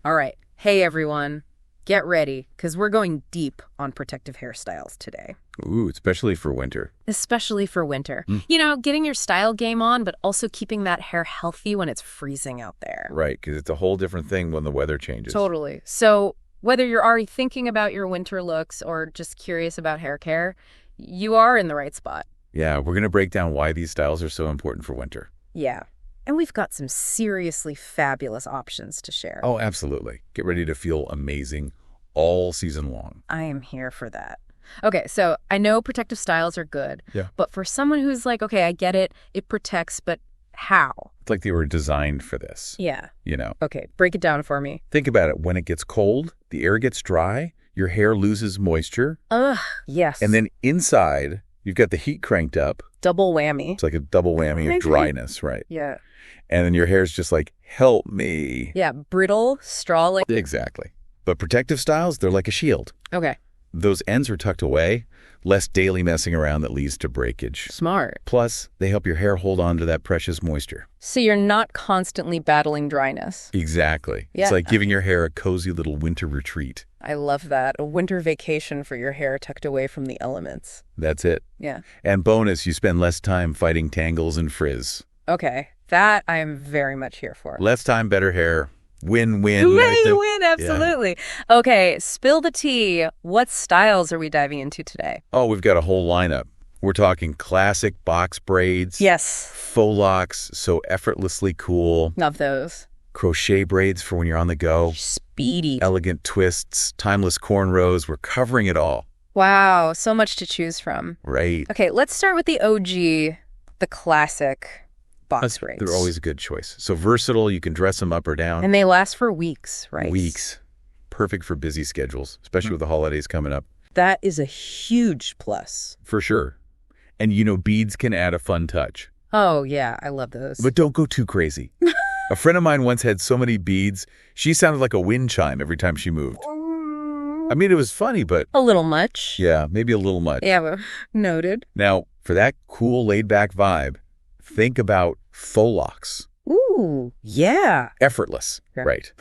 All right. Hey, everyone. Get ready, because we're going deep on protective hairstyles today. Ooh, especially for winter. Especially for winter. Getting your style game on, but also keeping that hair healthy when it's freezing out there. Right, because it's a whole different thing when the weather changes. Totally. So whether you're already thinking about your winter looks or just curious about hair care, you are in the right spot. Yeah, we're going to break down why these styles are so important for winter. Yeah. And we've got some seriously fabulous options to share. Oh, absolutely. Get ready to feel amazing all season long. I am here for that. Okay, so I know protective styles are good, but for someone who's like, okay, I get it, it protects, but how? It's like they were designed for this. Yeah. You know? Okay, break it down for me. Think about it. When it gets cold, the air gets dry, your hair loses moisture. Ugh, yes. And then inside, you've got the heat cranked up. Double whammy. It's like a double whammy of dryness, right? Yeah. And then your hair's just like, help me. Yeah, brittle, straw-like. Exactly. But protective styles, they're like a shield. Okay. Those ends are tucked away, less daily messing around that leads to breakage. Smart. Plus, they help your hair hold on to that precious moisture. So you're not constantly battling dryness. Exactly. Yeah. It's like giving your hair a cozy little winter retreat. I love that. A winter vacation for your hair tucked away from the elements. That's it. Yeah. And bonus, you spend less time fighting tangles and frizz. Okay. That I am very much here for. Less time, better hair. Win-win. Win-win, absolutely. Yeah. Okay, spill the tea. What styles are we diving into today? Oh, we've got a whole lineup. We're talking classic box braids. Yes. Faux locks, so effortlessly cool. Love those. Crochet braids for when you're on the go. Speedy. Elegant twists, timeless cornrows. We're covering it all. Wow, so much to choose from. Right. Okay, let's start with the OG, the classic box braids. They're always a good choice. So versatile, you can dress them up or down. And they last for weeks, right? Weeks. Perfect for busy schedules, especially with the holidays coming up. That is a huge plus. For sure. And beads can add a fun touch. Oh, yeah, I love those. But don't go too crazy. A friend of mine once had so many beads, she sounded like a wind chime every time she moved. I mean, it was funny, but... A little much. Yeah, maybe a little much. Yeah, well, noted. Now, for that cool, laid-back vibe, think about faux locks. Ooh, yeah. Effortless, right.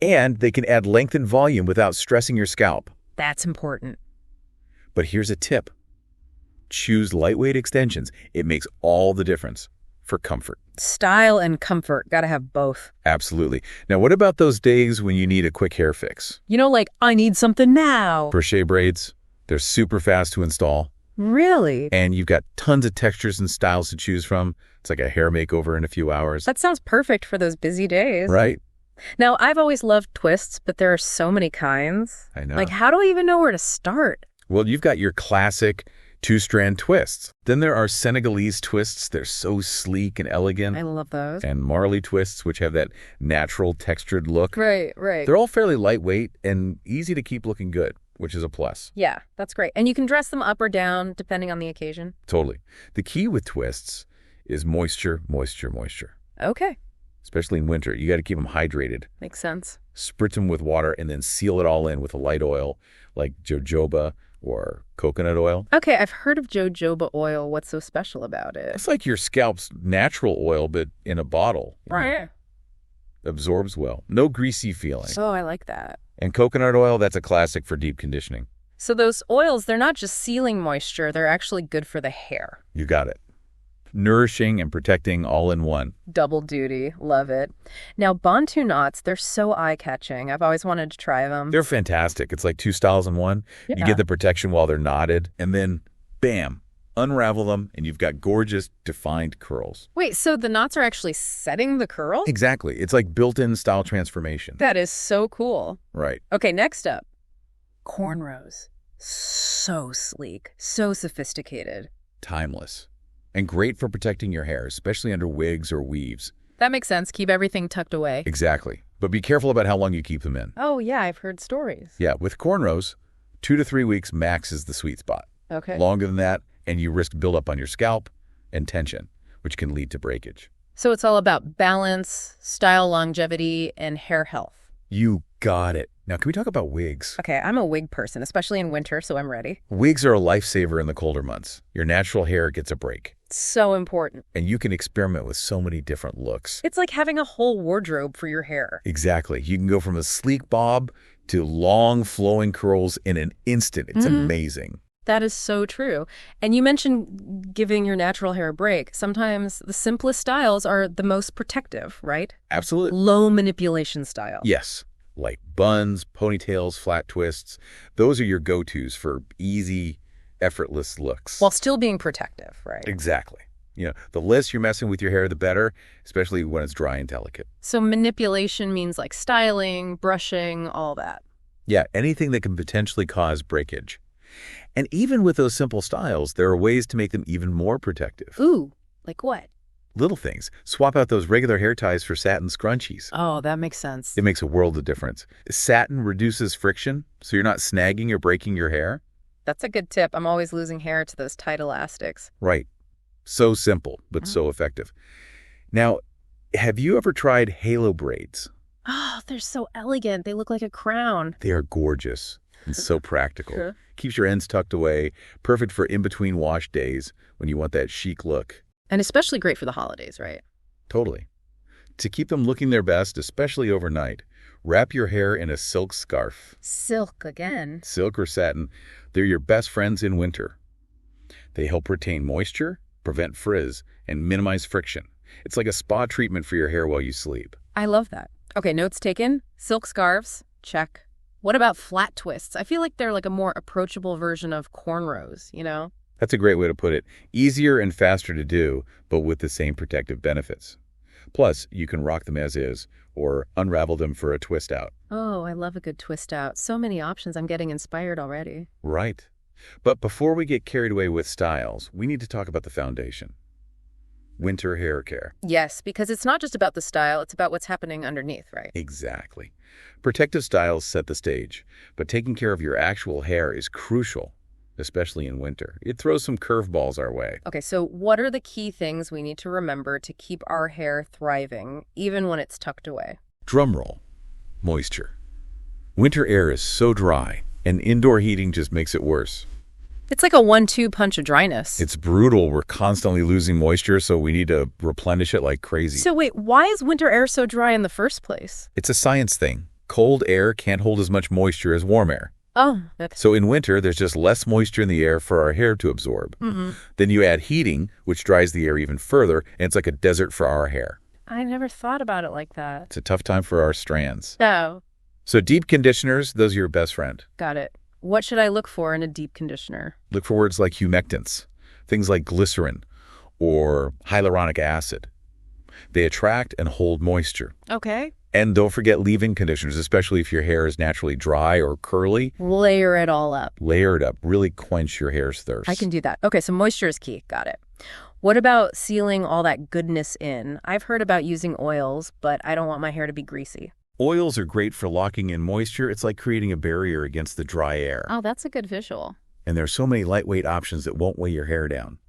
And they can add length and volume without stressing your scalp. That's important. But here's a tip. Choose lightweight extensions. It makes all the difference for comfort. Style and comfort. Gotta have both. Absolutely. Now, what about those days when you need a quick hair fix? Like, I need something now. Crochet braids. They're super fast to install. Really? And you've got tons of textures and styles to choose from. It's like a hair makeover in a few hours. That sounds perfect for those busy days. Right. Now, I've always loved twists, but there are so many kinds. I know. Like, how do I even know where to start? Well, you've got your classic two-strand twists. Then there are Senegalese twists. They're so sleek and elegant. I love those. And Marley twists, which have that natural textured look. Right, right. They're all fairly lightweight and easy to keep looking good, which is a plus. Yeah, that's great. And you can dress them up or down depending on the occasion. Totally. The key with twists is moisture, moisture, moisture. Okay. Especially in winter. You got to keep them hydrated. Makes sense. Spritz them with water and then seal it all in with a light oil like jojoba or coconut oil. Okay, I've heard of jojoba oil. What's so special about it? It's like your scalp's natural oil, but in a bottle. Right. Absorbs well. No greasy feeling. Oh, I like that. And coconut oil, that's a classic for deep conditioning. So those oils, they're not just sealing moisture, they're actually good for the hair. You got it. Nourishing and protecting all in one. Double duty. Love it. Now, Bantu knots, they're so eye-catching. I've always wanted to try them. They're fantastic. It's like two styles in one. Yeah. You get the protection while they're knotted, and then, bam, unravel them, and you've got gorgeous, defined curls. Wait, so the knots are actually setting the curl? Exactly. It's like built-in style transformation. That is so cool. Right. Okay, next up. Cornrows. So sleek. So sophisticated. Timeless. And great for protecting your hair, especially under wigs or weaves. That makes sense. Keep everything tucked away. Exactly. But be careful about how long you keep them in. Oh, yeah, I've heard stories. Yeah, with cornrows, 2 to 3 weeks max is the sweet spot. Okay. Longer than that, and you risk buildup on your scalp and tension, which can lead to breakage. So it's all about balance, style longevity, and hair health. You Got it. Now, can we talk about wigs? Okay, I'm a wig person, especially in winter, so I'm ready. Wigs are a lifesaver in the colder months. Your natural hair gets a break. So important. And you can experiment with so many different looks. It's like having a whole wardrobe for your hair. Exactly. You can go from a sleek bob to long flowing curls in an instant. It's amazing. That is so true. And you mentioned giving your natural hair a break. Sometimes the simplest styles are the most protective, right? Absolutely. Low manipulation style. Yes. Like buns, ponytails, flat twists. Those are your go-tos for easy, effortless looks. While still being protective, right? Exactly. The less you're messing with your hair, the better, especially when it's dry and delicate. So manipulation means like styling, brushing, all that. Yeah, anything that can potentially cause breakage. And even with those simple styles, there are ways to make them even more protective. Ooh, like what? Little things. Swap out those regular hair ties for satin scrunchies. Oh, that makes sense. It makes a world of difference. Satin reduces friction, so you're not snagging or breaking your hair. That's a good tip. I'm always losing hair to those tight elastics. Right. So simple, but so effective. Now, have you ever tried halo braids? Oh, they're so elegant. They look like a crown. They are gorgeous and so practical. Keeps your ends tucked away, perfect for in-between wash days when you want that chic look. And especially great for the holidays, right? Totally. To keep them looking their best, especially overnight, wrap your hair in a silk scarf. Silk again. Silk or satin, they're your best friends in winter. They help retain moisture, prevent frizz, and minimize friction. It's like a spa treatment for your hair while you sleep. I love that. Okay, notes taken. Silk scarves, check. What about flat twists? I feel like they're like a more approachable version of cornrows, That's a great way to put it. Easier and faster to do, but with the same protective benefits. Plus, you can rock them as is, or unravel them for a twist out. Oh, I love a good twist out. So many options. I'm getting inspired already. Right. But before we get carried away with styles, we need to talk about the foundation. Winter hair care. Yes, because it's not just about the style, it's about what's happening underneath, right? Exactly. Protective styles set the stage, but taking care of your actual hair is crucial, especially in winter. It throws some curveballs our way. Okay, so what are the key things we need to remember to keep our hair thriving, even when it's tucked away? Drum roll. Moisture. Winter air is so dry, and indoor heating just makes it worse. It's like a 1-2 punch of dryness. It's brutal. We're constantly losing moisture, so we need to replenish it like crazy. So wait, why is winter air so dry in the first place? It's a science thing. Cold air can't hold as much moisture as warm air. Oh, okay. So in winter, there's just less moisture in the air for our hair to absorb. Then you add heating, which dries the air even further, and it's like a desert for our hair. I never thought about it like that. It's a tough time for our strands. Oh. So deep conditioners, those are your best friend. Got it. What should I look for in a deep conditioner? Look for words like humectants, things like glycerin or hyaluronic acid. They attract and hold moisture. Okay. And don't forget leave-in conditioners, especially if your hair is naturally dry or curly. Layer it all up. Layer it up. Really quench your hair's thirst. I can do that. Okay, so moisture is key. Got it. What about sealing all that goodness in? I've heard about using oils, but I don't want my hair to be greasy. Oils are great for locking in moisture. It's like creating a barrier against the dry air. Oh, that's a good visual. And there are so many lightweight options that won't weigh your hair down.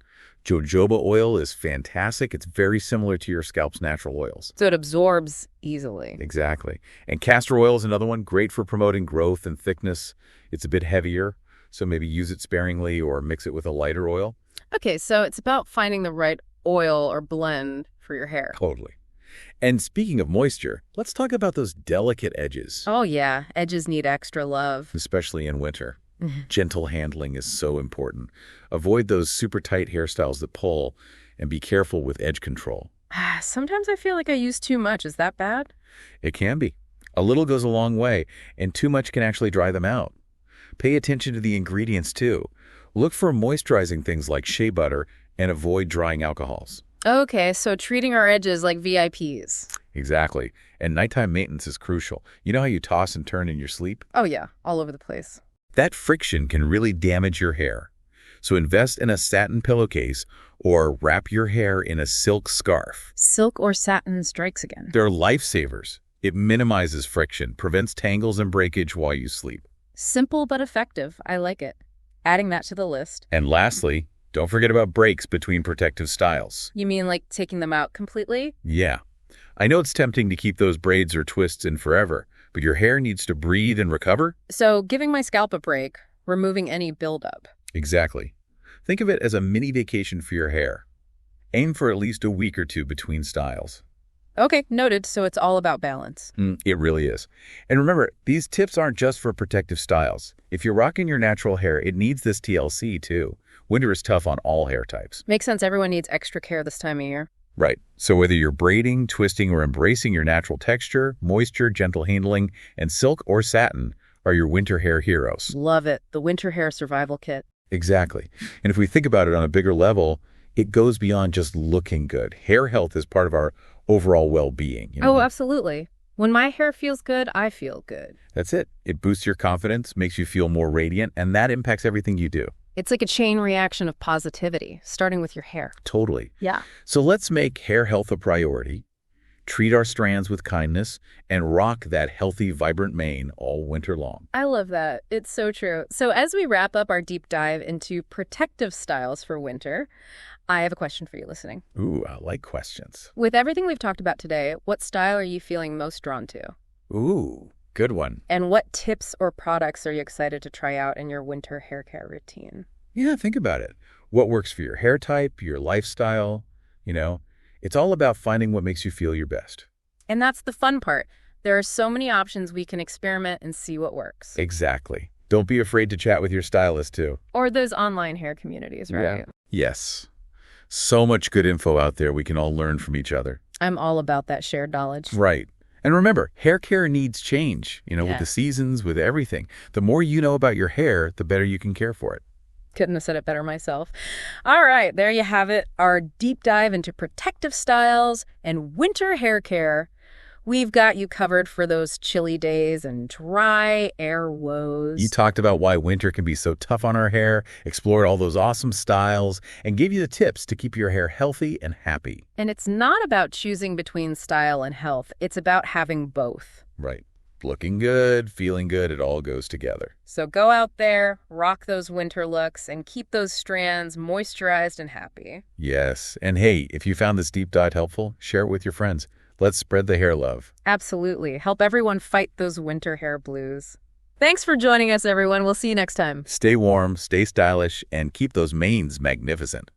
Jojoba oil is fantastic. It's very similar to your scalp's natural oils. So it absorbs easily. Exactly. And castor oil is another one, great for promoting growth and thickness. It's a bit heavier, so maybe use it sparingly or mix it with a lighter oil. Okay, so it's about finding the right oil or blend for your hair. Totally. And speaking of moisture, let's talk about those delicate edges. Oh, yeah. Edges need extra love. Especially in winter. Gentle handling is so important. Avoid those super tight hairstyles that pull, and be careful with edge control. Sometimes I feel like I use too much. Is that bad? It can be. A little goes a long way, and too much can actually dry them out. Pay attention to the ingredients, too. Look for moisturizing things like shea butter and avoid drying alcohols. Okay, so treating our edges like VIPs. Exactly. And nighttime maintenance is crucial. You know how you toss and turn in your sleep? Oh, yeah. All over the place. That friction can really damage your hair. So invest in a satin pillowcase or wrap your hair in a silk scarf. Silk or satin strikes again. They're lifesavers. It minimizes friction, prevents tangles and breakage while you sleep. Simple but effective. I like it. Adding that to the list. And lastly, don't forget about breaks between protective styles. You mean like taking them out completely? Yeah. I know it's tempting to keep those braids or twists in forever, but your hair needs to breathe and recover? So giving my scalp a break, removing any buildup. Exactly. Think of it as a mini vacation for your hair. Aim for at least a week or two between styles. Okay, noted. So it's all about balance. It really is. And remember, these tips aren't just for protective styles. If you're rocking your natural hair, it needs this TLC too. Winter is tough on all hair types. Makes sense. Everyone needs extra care this time of year. Right. So whether you're braiding, twisting, or embracing your natural texture, moisture, gentle handling, and silk or satin are your winter hair heroes. Love it. The winter hair survival kit. Exactly. And if we think about it on a bigger level, it goes beyond just looking good. Hair health is part of our overall well-being. Oh, absolutely. When my hair feels good, I feel good. That's it. It boosts your confidence, makes you feel more radiant, and that impacts everything you do. It's like a chain reaction of positivity, starting with your hair. Totally. Yeah. So let's make hair health a priority, treat our strands with kindness, and rock that healthy, vibrant mane all winter long. I love that. It's so true. So as we wrap up our deep dive into protective styles for winter, I have a question for you listening. Ooh, I like questions. With everything we've talked about today, what style are you feeling most drawn to? Ooh, good one. And what tips or products are you excited to try out in your winter hair care routine? Yeah, think about it. What works for your hair type, your lifestyle, It's all about finding what makes you feel your best. And that's the fun part. There are so many options we can experiment and see what works. Exactly. Don't be afraid to chat with your stylist, too. Or those online hair communities, right? Yeah. Yes. So much good info out there we can all learn from each other. I'm all about that shared knowledge. Right. And remember, hair care needs change, with the seasons, with everything. The more you know about your hair, the better you can care for it. Couldn't have said it better myself. All right, there you have it. Our deep dive into protective styles and winter hair care. We've got you covered for those chilly days and dry air woes. You talked about why winter can be so tough on our hair, explored all those awesome styles, and gave you the tips to keep your hair healthy and happy. And it's not about choosing between style and health. It's about having both. Right. Looking good, feeling good, it all goes together. So go out there, rock those winter looks, and keep those strands moisturized and happy. Yes. And hey, if you found this deep dive helpful, share it with your friends. Let's spread the hair love. Absolutely. Help everyone fight those winter hair blues. Thanks for joining us, everyone. We'll see you next time. Stay warm, stay stylish, and keep those manes magnificent.